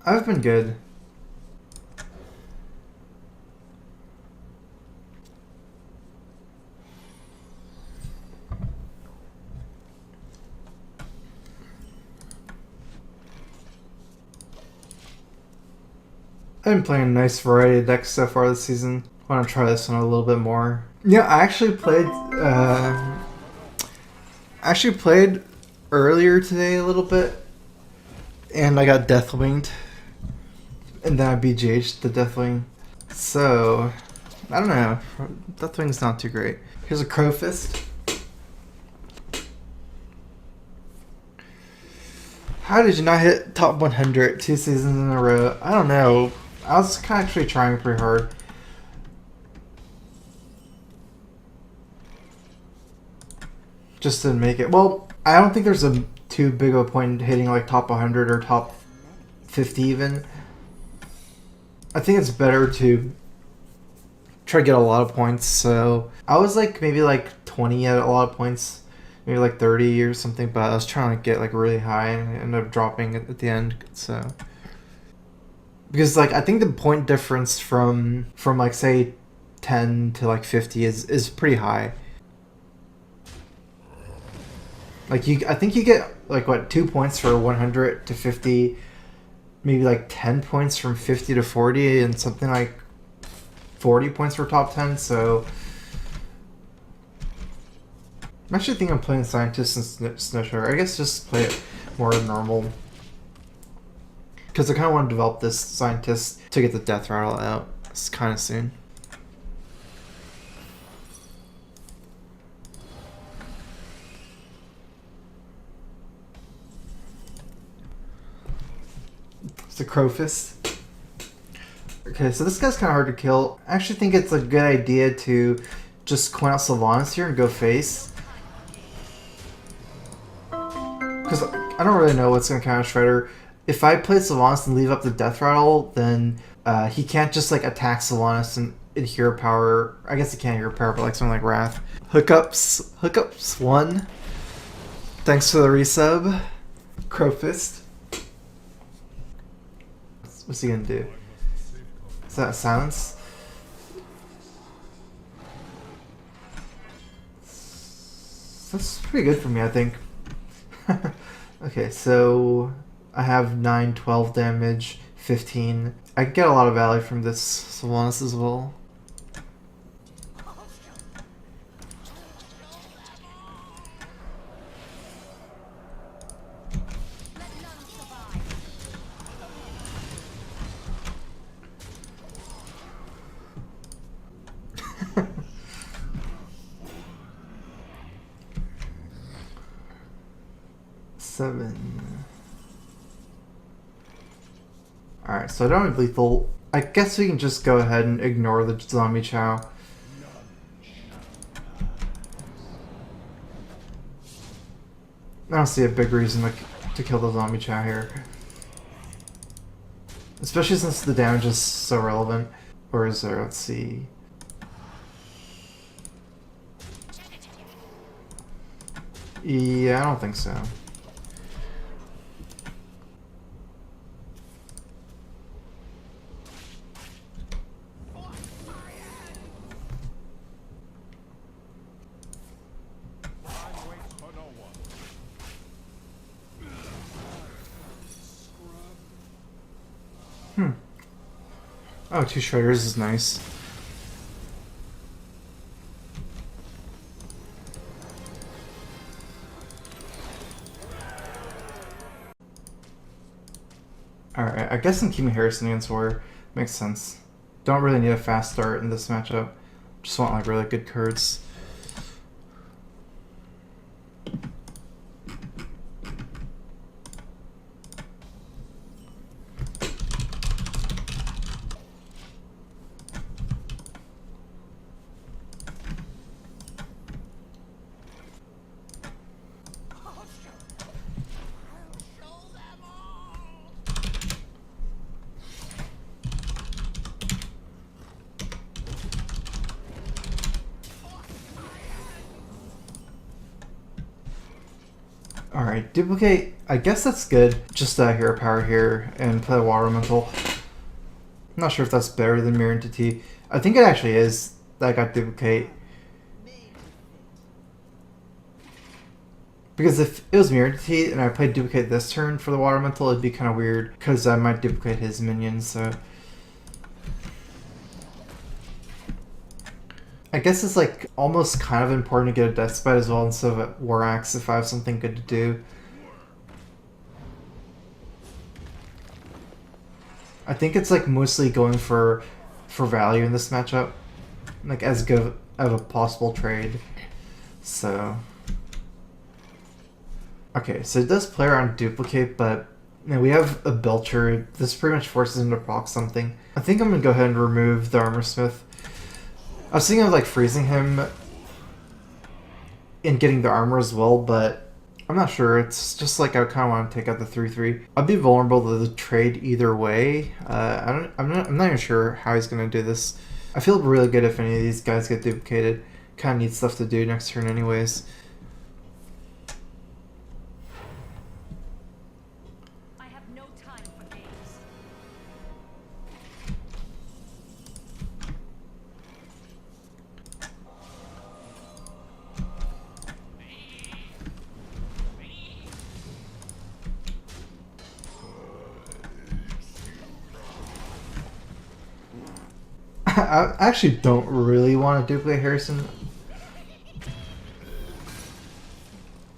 I've been good. I've been playing a nice variety of decks so far this season. I want to try this one a little bit more. Yeah, I actually played earlier today a little bit, and I got Deathwinged, and then I BGH'd the Deathwing. So, I don't know. Deathwing's not too great. Here's a Crow Fist. How did you not hit top 100 2 seasons in a row? I don't know. I was actually trying pretty hard. Just didn't make it. Well, I don't think there's a too big of a point in hitting like top 100 or top 50 even. I think it's better to try to get a lot of points. So I was like maybe like 20 at a lot of points, maybe like 30 or something. But I was trying to get like really high and I ended up dropping at the end. So because like I think the point difference from like say 10 to like 50 is pretty high. Like I think you get like what 2 points for 100 to 50, maybe like 10 points from 50 to 40, and something like 40 points for top 10. So I'm actually thinking I'm playing Scientist and Snowshower. I guess just play it more normal, because I kind of want to develop this Scientist to get the Death Rattle out. It's kind of soon. It's a Crow Fist. Okay, so this guy's kind of hard to kill. I actually think it's a good idea to just coin out Sylvanas here and go face. Because I don't really know what's going to counter Shredder. If I play Sylvanas and leave up the Death Rattle, then he can't just like attack Sylvanas and Hero Power. I guess he can't Hero Power, but like something like Wrath. Hookups 1. Thanks for the resub. Crow Fist. What's he gonna do? Is that silence? That's pretty good for me, I think. Okay, so I have 9, 12 damage, 15. I get a lot of value from this Sylvanas as well. Alright, so I don't have lethal. I guess we can just go ahead and ignore the zombie chow. I don't see a big reason to kill the zombie chow here. Especially since the damage is so relevant. Or is there? Let's see. Yeah, I don't think so. Oh, 2 Shredders is nice. Alright, I guess I'm keeping Harrison against Warrior. Makes sense. Don't really need a fast start in this matchup. Just want like really good cards. Alright, duplicate. I guess that's good. Just hero power here and play water elemental. I'm not sure if that's better than Mirror Entity. I think it actually is that I got duplicate. Because if it was Mirror Entity and I played duplicate this turn for the water elemental, it'd be kind of weird because I might duplicate his minions. So I guess it's like almost kind of important to get a Death Spite as well instead of a War Axe if I have something good to do. I think it's like mostly going for value in this matchup, like as good of a possible trade. So okay, so it does play around duplicate, but you know, we have a Belcher. This pretty much forces him to proc something. I think I'm gonna go ahead and remove the Armor Smith. I was thinking of like freezing him and getting the armor as well, but I'm not sure. It's just like I kind of want to take out the 3/3. I'd be vulnerable to the trade either way. I'm not even sure how he's gonna do this. I feel really good if any of these guys get duplicated. Kind of need stuff to do next turn, anyways. I have no time for games. I actually don't really want to duplicate Harrison.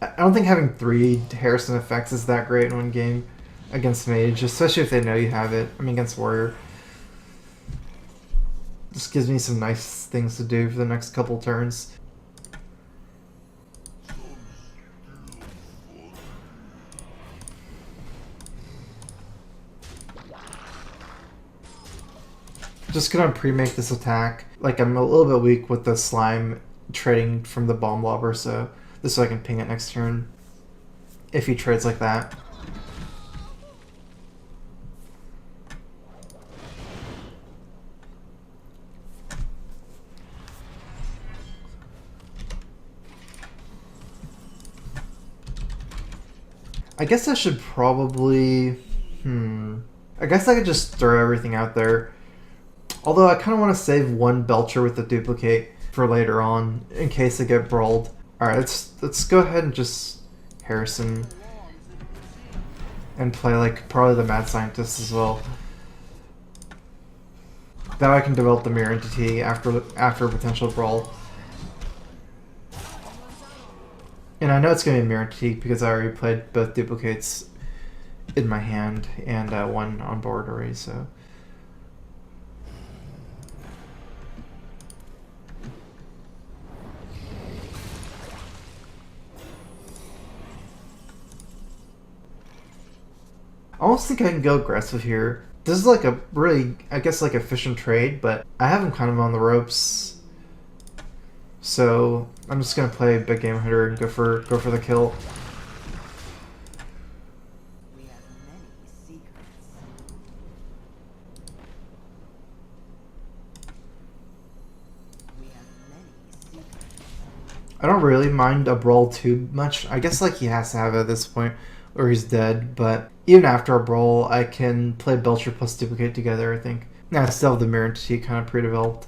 I don't think having 3 Harrison effects is that great in one game against Mage, especially if they know you have it. I mean, against Warrior. Just gives me some nice things to do for the next couple turns. Just gonna pre-make this attack. Like, I'm a little bit weak with the slime trading from the bomb lobber, so this way I can ping it next turn if he trades like that. I guess I should probably... I guess I could just throw everything out there. Although I kind of want to save one Belcher with the duplicate for later on in case I get brawled. Alright, let's go ahead and just Harrison and play like probably the Mad Scientist as well. That way I can develop the Mirror Entity after a potential brawl. And I know it's going to be a Mirror Entity because I already played both duplicates in my hand and one on board already, so... I almost think I can go aggressive here. This is like a really, I guess, like efficient trade, but I have him kind of on the ropes. So I'm just gonna play Big Game Hunter and go for the kill. We have many secrets. We have many secrets. I don't really mind a brawl too much. I guess like he has to have it at this point or he's dead, but even after a brawl, I can play Belcher plus duplicate together, I think. Now I still have the Mirror Entity kind of pre-developed.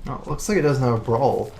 Oh, looks like it doesn't have a brawl.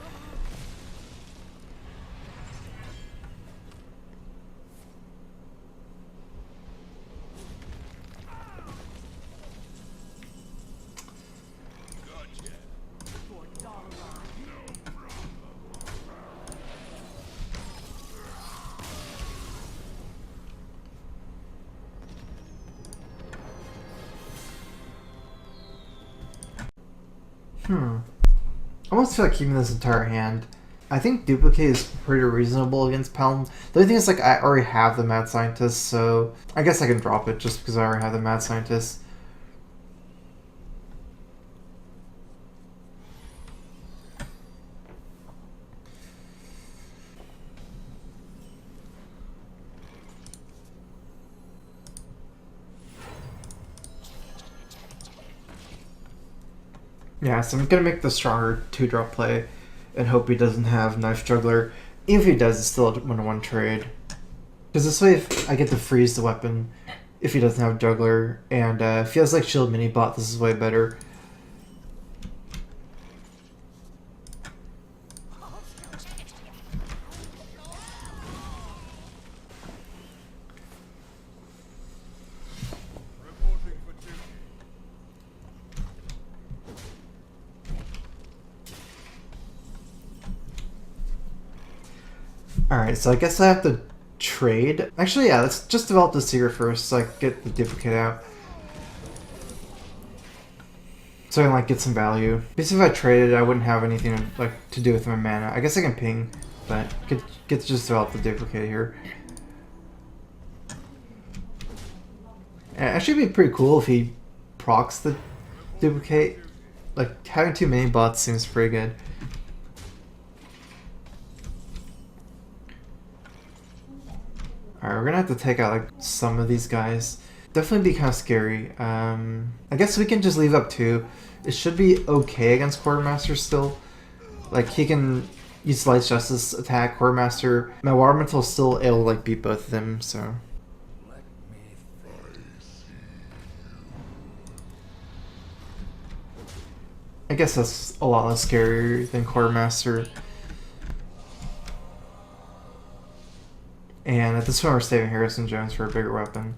I almost feel like keeping this entire hand. I think duplicate is pretty reasonable against Paladin. The only thing is like I already have the Mad Scientist, so I guess I can drop it just because I already have the Mad Scientist. Yeah, so I'm gonna make the stronger 2-drop play and hope he doesn't have Knife Juggler. Even if he does, it's still a 1-1 trade. Because this way, if I get to freeze the weapon, if he doesn't have Juggler, and if he has like Shield Mini Bot, this is way better. Alright, so I guess I have to trade. Actually, yeah, let's just develop the secret first so I can get the duplicate out. So I can like get some value. Because if I traded, I wouldn't have anything like to do with my mana. I guess I can ping, but get to just develop the duplicate here. And it actually be pretty cool if he procs the duplicate. Like having too many bots seems pretty good. Alright, we're gonna have to take out like some of these guys. Definitely be kind of scary. I guess we can just leave up 2. It should be okay against Quartermaster still. Like he can use Light's Justice attack, Quartermaster. My Water Elemental is still able to like beat both of them, so. I guess that's a lot less scary than Quartermaster. And at this point we're saving Harrison Jones for a bigger weapon.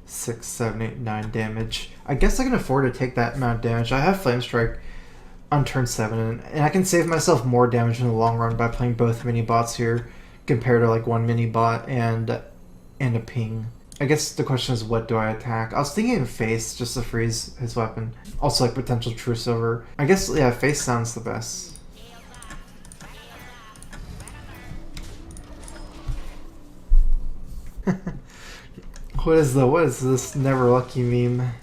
Six, 7, 8, 9 damage. I guess I can afford to take that amount of damage. I have Flame Strike on turn 7, and I can save myself more damage in the long run by playing both mini bots here compared to like one mini bot and a ping. I guess the question is, what do I attack? I was thinking face, just to freeze his weapon. Also like potential True Silver. I guess, yeah, face sounds the best. What is this never lucky meme?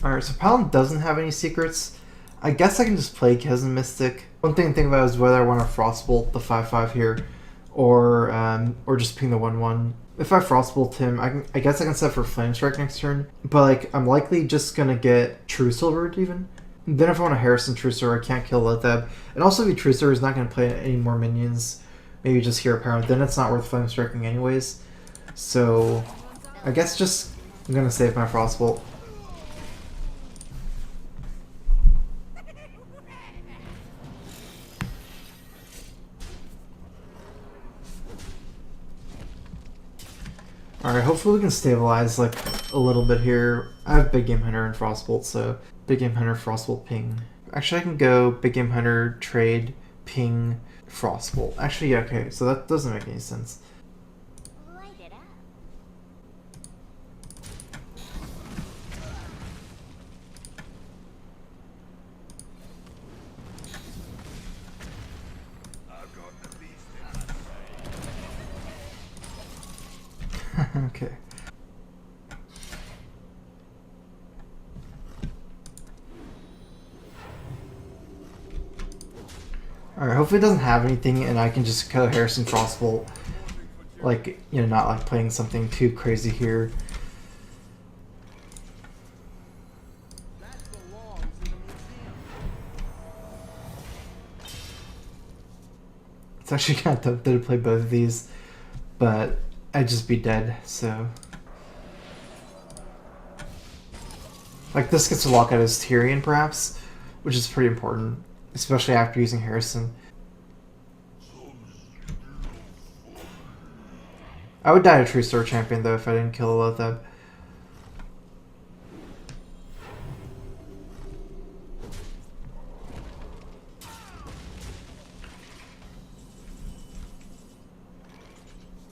Alright, so Paladin doesn't have any secrets. I guess I can just play Chasm Mystic. One thing to think about is whether I want to Frostbolt the 5/5 here, or just ping the 1/1. If I Frostbolt him, I guess I can set for Flame Strike next turn. But like, I'm likely just gonna get True Silvered even. Then if I want to Harrison True Silver, I can't kill Lothab. And also, if True Silver is not gonna play any more minions, maybe just Hero Power. Then it's not worth Flame Striking anyways. So I guess just I'm gonna save my Frostbolt. Alright, hopefully we can stabilize like a little bit here. I have Big Game Hunter and Frostbolt, so Big Game Hunter, Frostbolt, ping. Actually, I can go Big Game Hunter, trade, ping, Frostbolt. Actually, yeah, okay, so that doesn't make any sense. Light it up. Okay. Alright, hopefully it doesn't have anything and I can just kill Harrison Frostbolt. Like, you know, not like playing something too crazy here. It's actually kind of tempted to play both of these, but I'd just be dead, so. Like, this gets to lock out his Tyrion, perhaps, which is pretty important, especially after using Harrison. I would die a True Star Champion, though, if I didn't kill Lothab.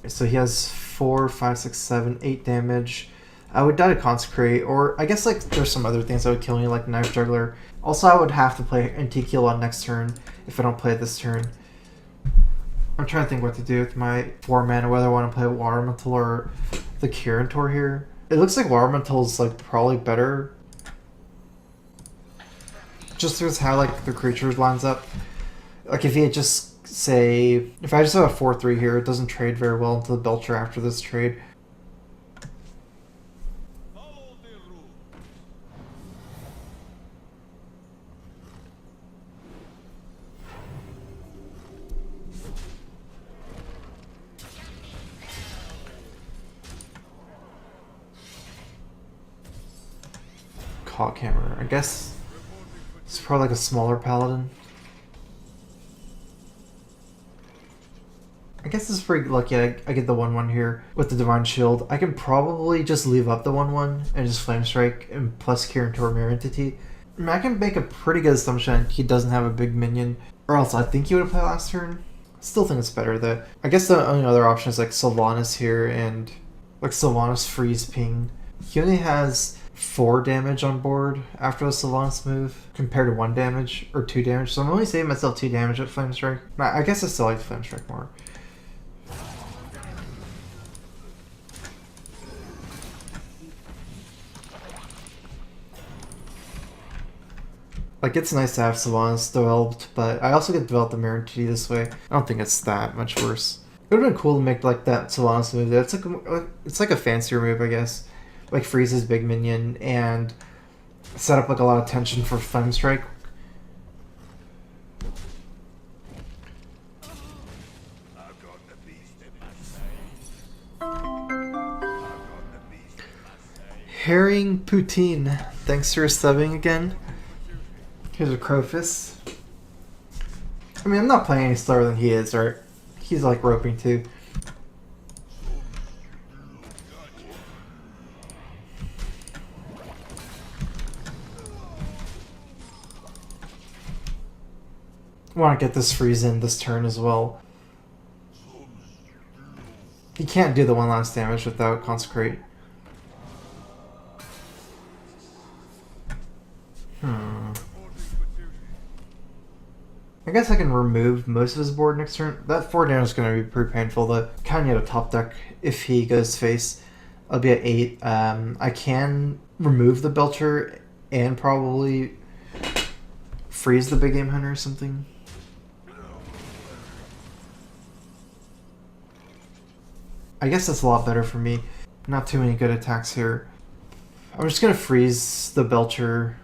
So he has 4, 5, 6, 7, 8 damage. I would die to Consecrate, or I guess like there's some other things that would kill me, like Knife Juggler. Also, I would have to play Antique Heal on next turn if I don't play it this turn. I'm trying to think what to do with my 4 mana, whether I want to play Water Elemental or the Kirintor here. It looks like Water Elemental is like probably better. Just because how like the creatures lines up. Like if you just say, if I just have a 4/3 here, it doesn't trade very well into the Belcher after this trade. Cockhammer. I guess it's probably like a smaller paladin. I guess this is pretty lucky. I get the 1/1 here with the Divine Shield. I can probably just leave up the 1/1 and just Flame Strike and plus Kirintor Mirror Entity. I mean, I can make a pretty good assumption he doesn't have a big minion, or else I think he would have played last turn. Still think it's better though. I guess the only other option is like Sylvanas here and like Sylvanas Freeze Ping. He only has 4 damage on board after the Sylvanas move compared to 1 damage or 2 damage, so I'm only saving myself 2 damage at Flame Strike. I guess I still like Flame Strike more. Like, it's nice to have Sylvanas developed, but I also get developed the Mirror Entity this way. I don't think it's that much worse. It would have been cool to make like that Sylvanas move. It's like a fancier move, I guess. Like freeze his big minion and set up like a lot of tension for Flame Strike. Herring Poutine, thanks for subbing again. Here's a Crowfist. I mean, I'm not playing any slower than he is, right? He's like roping too. I want to get this freeze in this turn as well. He can't do the 1 last damage without Consecrate. I guess I can remove most of his board next turn. That 4 damage is going to be pretty painful though. Kind of need a top deck if he goes face. I'll be at 8. I can remove the Belcher and probably freeze the Big Game Hunter or something. I guess that's a lot better for me. Not too many good attacks here. I'm just going to freeze the Belcher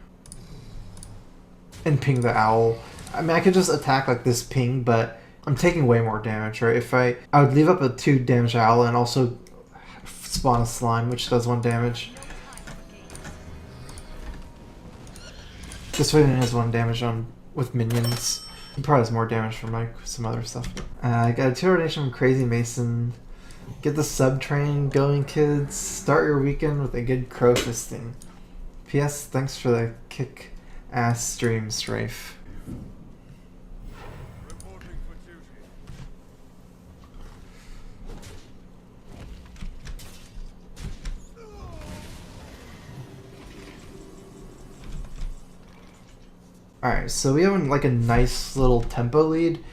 and ping the Owl. I mean, I could just attack like this ping, but I'm taking way more damage, right? If I would leave up a 2 damage Owl and also spawn a Slime, which does 1 damage. This way it has 1 damage on with minions. He probably has more damage from like some other stuff. I got a 2 donation from Crazy Mason. Get the sub train going, kids. Start your weekend with a good crow fisting. P.S. Thanks for the kick-ass stream, Strife. Alright, so we have like a nice little tempo lead,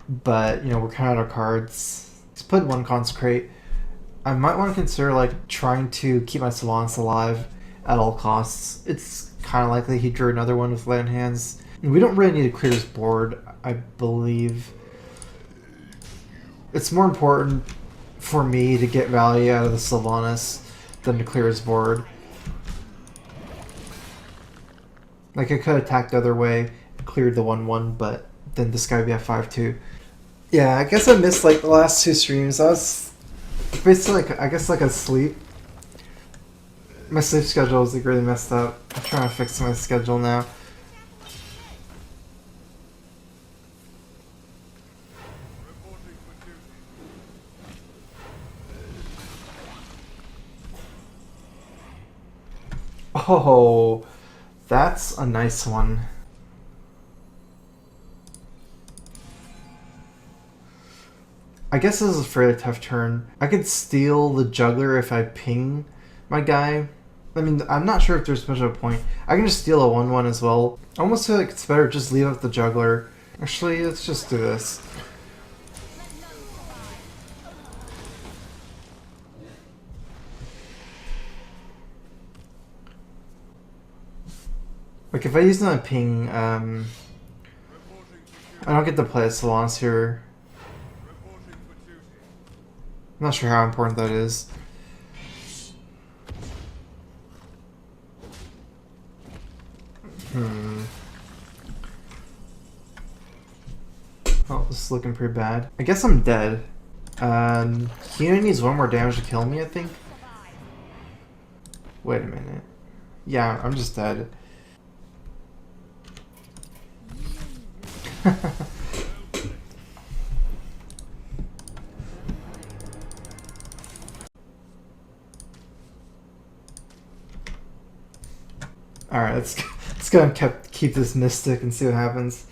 but you know, we're kind of out of cards. He's put 1 Consecrate. I might want to consider like trying to keep my Sylvanas alive at all costs. It's kind of likely he drew another one with land hands. We don't really need to clear his board, I believe. It's more important for me to get value out of the Sylvanas than to clear his board. Like, I could attack the other way, cleared the 1/1, but then this guy would be at 5/2. Yeah, I guess I missed like the last 2 streams. I was basically like, I guess like asleep. My sleep schedule was like really messed up. I'm trying to fix my schedule now. Oh, that's a nice one. I guess this is a fairly tough turn. I could steal the Juggler if I ping my guy. I mean, I'm not sure if there's much of a point. I can just steal a 1/1 as well. I almost feel like it's better just leave up the Juggler. Actually, let's just do this. Like if I use my ping, I don't get to play as Salons here. I'm not sure how important that is. Oh, this is looking pretty bad. I guess I'm dead. He only needs one more damage to kill me, I think. Wait a minute. Yeah, I'm just dead. Alright, let's go and keep this Mystic and see what happens.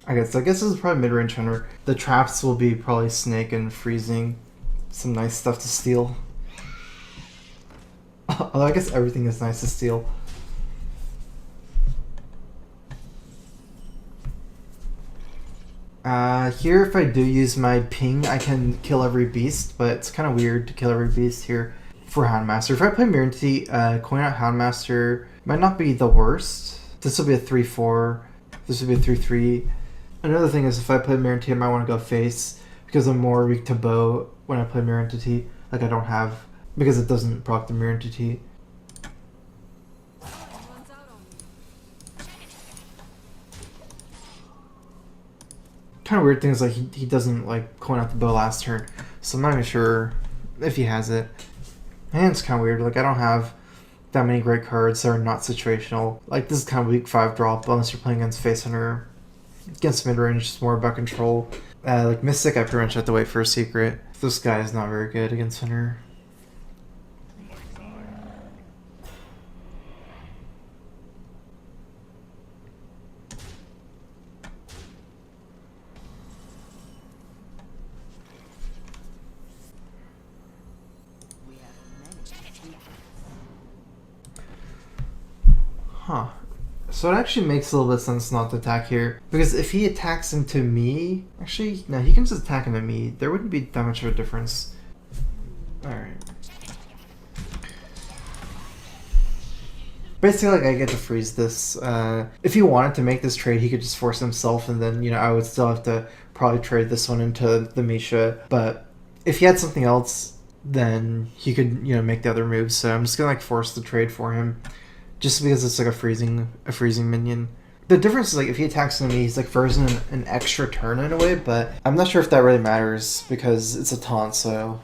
Okay, so I guess this is probably mid-range hunter. The traps will be probably snake and freezing. Some nice stuff to steal. Although I guess everything is nice to steal. Here if I do use my ping, I can kill every beast, but it's kind of weird to kill every beast here for Houndmaster. If I play Mirror Entity, coin out Houndmaster might not be the worst. This will be a 3-4. This will be a 3-3. Another thing is if I play Mirror Entity, I might want to go face because I'm more weak to bow when I play Mirror Entity. Like I don't have, because it doesn't proc the Mirror Entity. Kind of weird thing is like he doesn't like coin out the bow last turn, so I'm not even sure if he has it. And it's kind of weird. Like I don't have that many great cards that are not situational. Like this is kind of weak 5 drop unless you're playing against Face Hunter. Against mid range, it's more about control. Like Mystic, I pretty much have to wait for a secret. This guy is not very good against Hunter. Huh. So it actually makes a little bit of sense not to attack here. Because if he attacks into me... Actually, no, he can just attack into me. There wouldn't be that much of a difference. Alright. Basically, like, I get to freeze this. If he wanted to make this trade, he could just force himself, and then, you know, I would still have to probably trade this one into the Misha. But if he had something else, then he could, you know, make the other moves. So I'm just gonna, like, force the trade for him. Just because it's like a freezing minion. The difference is like if he attacks into me, he's like frozen an extra turn in a way, but I'm not sure if that really matters because it's a taunt, so.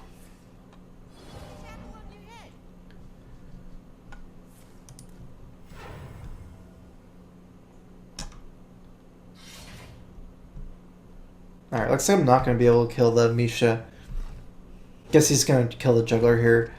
Alright, looks like I'm not going to be able to kill the Misha. Guess he's going to kill the juggler here.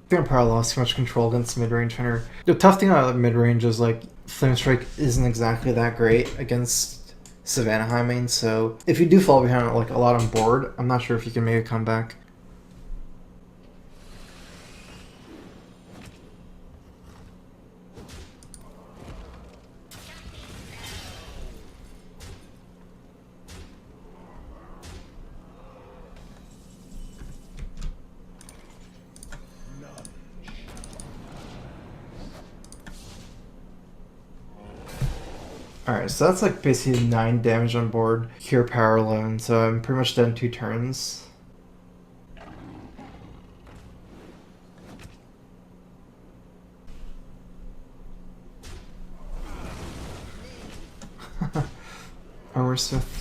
I think I probably lost too much control against mid-range hunter. The tough thing about mid-range is like Flame Strike isn't exactly that great against Savannah high main, so if you do fall behind like a lot on board, I'm not sure if you can make a comeback. Alright, so that's like basically 9 damage on board, Cure Power alone, so I'm pretty much done 2 turns. Armor Smith.